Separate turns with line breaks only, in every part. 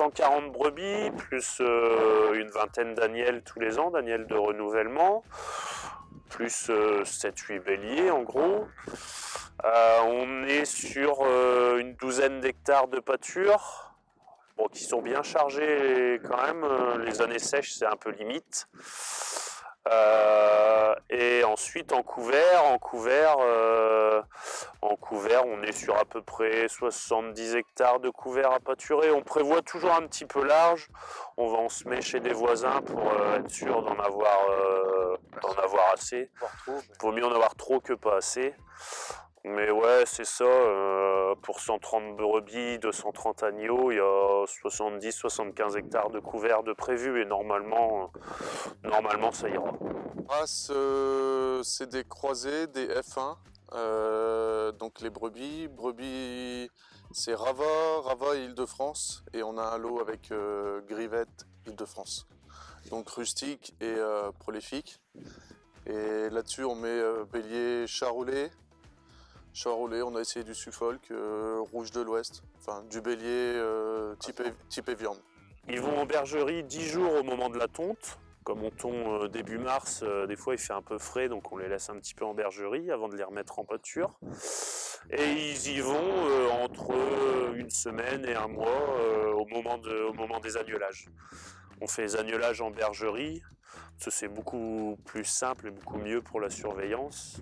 140 brebis, plus une vingtaine d'agnelles tous les ans, d'agnelles de renouvellement, plus 7-8 béliers en gros. On est sur une douzaine d'hectares de pâture, bon, qui sont bien chargés quand même. Les années sèches, c'est un peu limite. Et ensuite en couvert, on est sur à peu près 70 hectares de couvert à pâturer. On prévoit toujours un petit peu large. On va en semer chez des voisins pour être sûr d'en avoir assez. Vaut mieux en avoir trop que pas assez. Mais ouais, c'est ça, pour 130 brebis, 230 agneaux, il y a 70-75 hectares de couverts de prévus et normalement ça ira.
C'est des croisés, des F1, donc les brebis. Brebis, c'est Rava Île-de-France, et on a un lot avec Grivette Île-de-France. Donc rustique et prolifique. Et là-dessus, on met bélier charolais. Charolais, on a essayé du Suffolk, rouge de l'Ouest, enfin du bélier type Evian.
Ils vont en bergerie 10 jours au moment de la tonte. Comme on tond début mars, des fois il fait un peu frais, donc on les laisse un petit peu en bergerie avant de les remettre en pâture. Et ils y vont entre une semaine et un mois au moment des agnelages. On fait les agnelages en bergerie, c'est beaucoup plus simple et beaucoup mieux pour la surveillance.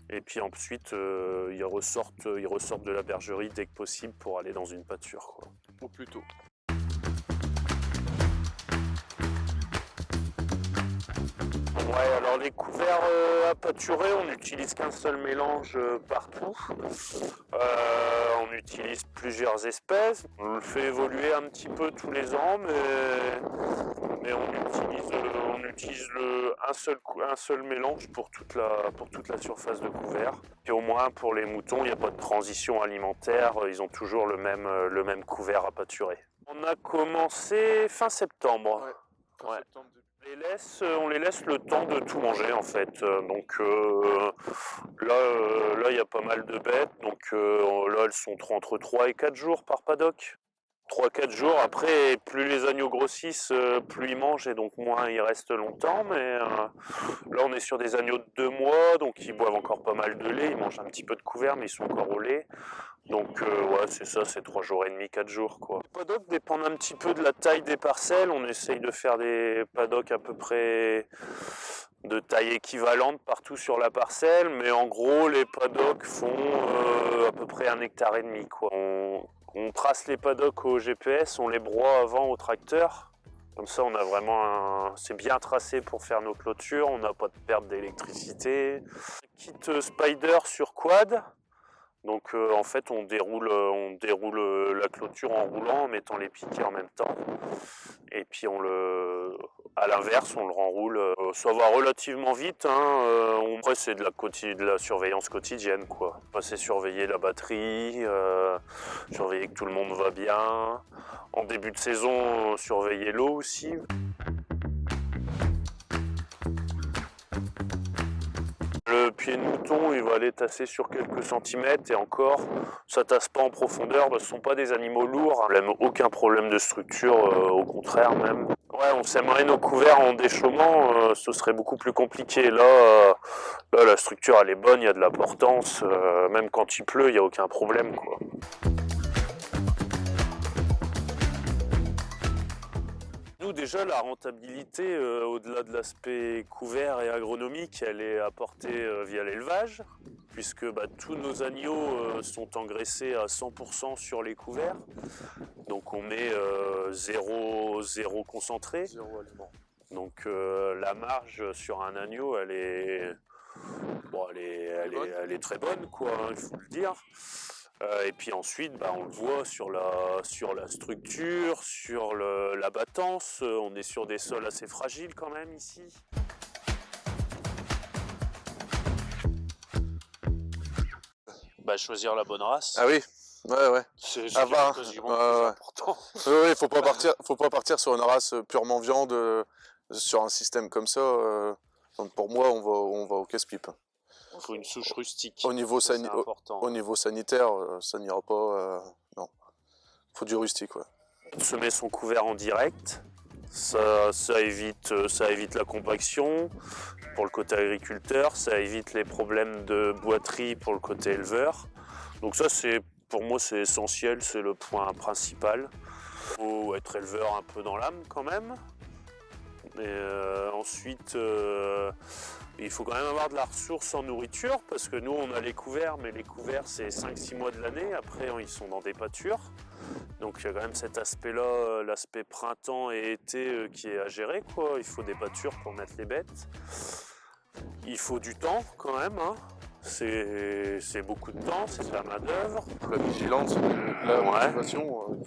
Et puis ensuite, ils ressortent de la bergerie dès que possible pour aller dans une pâture, quoi.
Au plus tôt.
Ouais, alors les couverts à pâturer, on n'utilise qu'un seul mélange partout. On utilise plusieurs espèces. On le fait évoluer un petit peu tous les ans, mais on utilise un seul mélange pour toute la surface de couvert. Puis au moins pour les moutons, il n'y a pas de transition alimentaire, ils ont toujours le même couvert à pâturer. On a commencé fin septembre.
Ouais, fin septembre.
On les laisse le temps de tout manger en fait. Donc là, il y a pas mal de bêtes. Donc là, elles sont entre 3 et 4 jours par paddock. 3-4 jours. Après, plus les agneaux grossissent, plus ils mangent et donc moins ils restent longtemps. Mais là, on est sur des agneaux de 2 mois, donc ils boivent encore pas mal de lait. Ils mangent un petit peu de couvert, mais ils sont encore au lait. Donc ouais, c'est ça, c'est 3 jours et demi, 4 jours quoi. Les paddocks dépendent un petit peu de la taille des parcelles. On essaye de faire des paddocks à peu près de taille équivalente partout sur la parcelle, mais en gros les paddocks font à peu près 1,5 hectare quoi. On trace les paddocks au GPS, on les broie avant au tracteur. Comme ça, on a vraiment c'est bien tracé pour faire nos clôtures, on n'a pas de perte d'électricité. Kit spider sur quad. Donc en fait on déroule la clôture en roulant, en mettant les piquets en même temps. Et puis à l'inverse, on le renroule. Ça va relativement vite. Après c'est de la surveillance quotidienne, quoi. C'est surveiller la batterie, surveiller que tout le monde va bien. En début de saison, surveiller l'eau aussi. Le pied de mouton, il va aller tasser sur quelques centimètres et encore, ça tasse pas en profondeur, ce ne sont pas des animaux lourds, ils n'ont aucun problème de structure, au contraire même. Ouais, on sèmerait nos couverts en déchaumant, ce serait beaucoup plus compliqué. Là, la structure elle est bonne, il y a de la portance, même quand il pleut, il n'y a aucun problème, quoi. Nous déjà la rentabilité, au-delà de l'aspect couvert et agronomique, elle est apportée via l'élevage, puisque tous nos agneaux sont engraissés à 100% sur les couverts, donc on met zéro concentré.
Zéro aliment.
Donc la marge sur un agneau, elle est très bonne, quoi, il faut le dire. Et puis ensuite, on le voit sur la structure, sur l'abattance. On est sur des sols assez fragiles quand même ici. Choisir la bonne race.
Ah oui, ouais.
C'est quasiment plus important.
Oui, faut pas partir sur une race purement viande, sur un système comme ça. Donc pour moi, on va au casse-pipe.
Il faut une souche rustique.
Au niveau sanitaire, ça n'ira pas. Non, faut du rustique, ouais.
semer son couvert en direct. Ça évite la compaction pour le côté agriculteur, ça évite les problèmes de boiterie pour le côté éleveur. Donc ça, pour moi, c'est essentiel, c'est le point principal. Il faut être éleveur un peu dans l'âme quand même. Et ensuite, il faut quand même avoir de la ressource en nourriture, parce que nous, on a les couverts, mais les couverts, c'est 5-6 mois de l'année. Après, ils sont dans des pâtures. Donc il y a quand même cet aspect-là, l'aspect printemps et été qui est à gérer, quoi. Il faut des pâtures pour mettre les bêtes. Il faut du temps quand même, hein. C'est beaucoup de temps, c'est de la main-d'œuvre.
La vigilance, la motivation.